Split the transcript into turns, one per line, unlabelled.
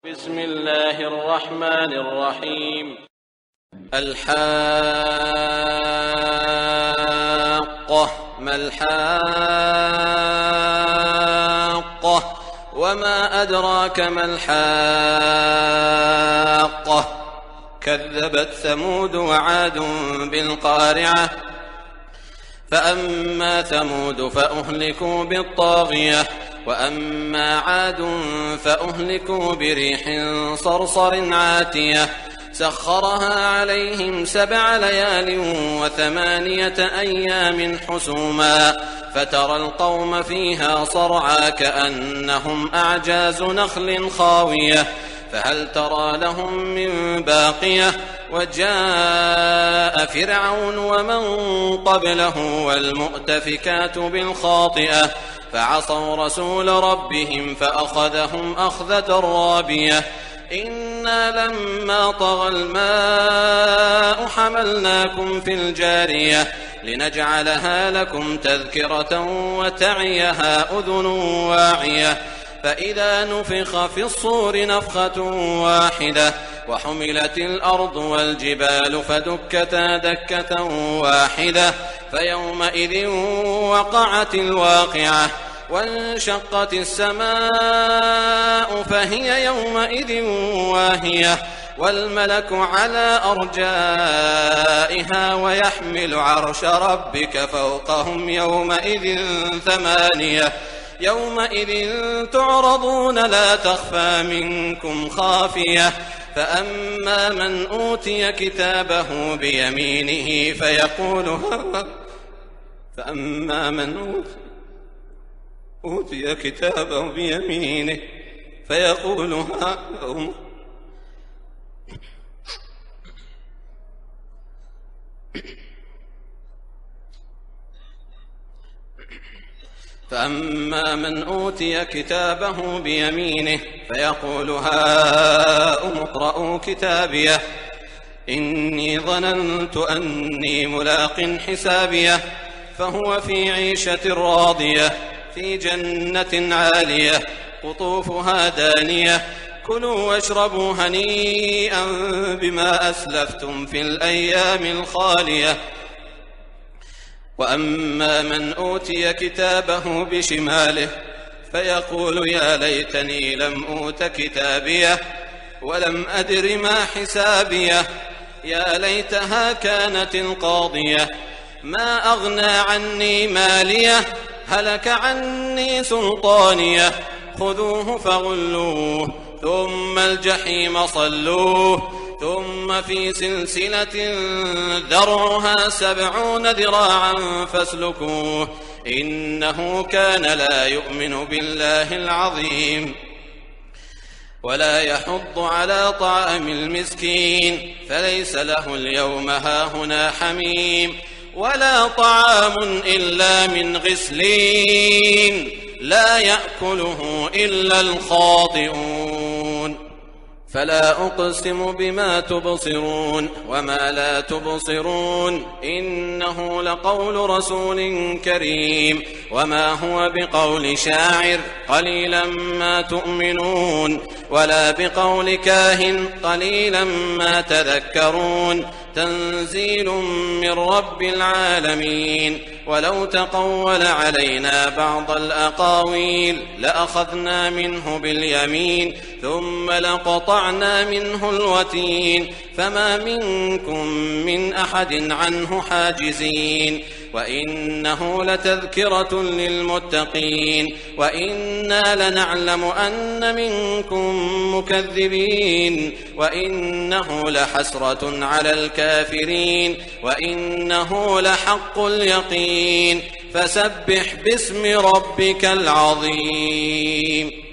بسم الله الرحمن الرحيم. الحاقة ما الحاقة وما أدراك ما الحاقة كذبت ثمود وعاد بالقارعة فأما ثمود فأهلكوا بالطاغية وأما عاد فأهلكوا بريح صرصر عاتية سخرها عليهم 7 ليال و8 أيام حسوما فترى القوم فيها صرعى كأنهم أعجاز نخل خاوية فهل ترى لهم من باقية وجاء فرعون ومن قبله والمؤتفكات بالخاطئة فعصوا رسول ربهم فأخذهم أخذة رابية إنا لما طغى الماء حملناكم في الجارية لنجعلها لكم تذكرة وتعيها أذن واعية فإذا نفخ في الصور نفخة واحدة وحملت الأرض والجبال فدكتا دكة واحدة فيومئذ وقعت الواقعة وانشقت السماء فهي يومئذ واهية والملك على أرجائها ويحمل عرش ربك فوقهم يومئذ 8 يومئذ تعرضون لا تخفى منكم خافية فأما من أوتي كتابه بيمينه فأما من أوتي كتابه بيمينه فيقول فأما من أوتي كتابه بيمينه فيقول هاؤم اقرءوا كتابيه إني ظننت أني ملاق حسابيه فهو في عيشة راضية في جنة عالية قطوفها دانية كلوا واشربوا هنيئا بما أسلفتم في الأيام الخالية وأما من أوتي كتابه بشماله فيقول يا ليتني لم أوت كتابيه ولم أدر ما حسابيه يا ليتها كانت القاضية ما أغنى عني ماليه هلك عني سلطانيه خذوه فغلوه ثم الجحيم صلوه ثم في سلسلة ذرعها 70 ذراعا فاسلكوه إنه كان لا يؤمن بالله العظيم ولا يحض على طعام المسكين فليس له اليوم هاهنا حميم ولا طعام إلا من غسلين لا يأكله إلا الخاطئون فلا أقسم بما تبصرون وما لا تبصرون إنه لقول رسول كريم وما هو بقول شاعر قليلا ما تؤمنون ولا بقول كاهن قليلا ما تذكرون تنزيل من رب العالمين ولو تقول علينا بعض الأقاويل لأخذنا منه باليمين ثم لقطعنا منه الوتين فما منكم من أحد عنه حاجزين وإنه لتذكرة للمتقين وإنا لنعلم أن منكم مكذبين وإنه لحسرة على الكافرين وإنه لحق اليقين فسبح باسم ربك العظيم.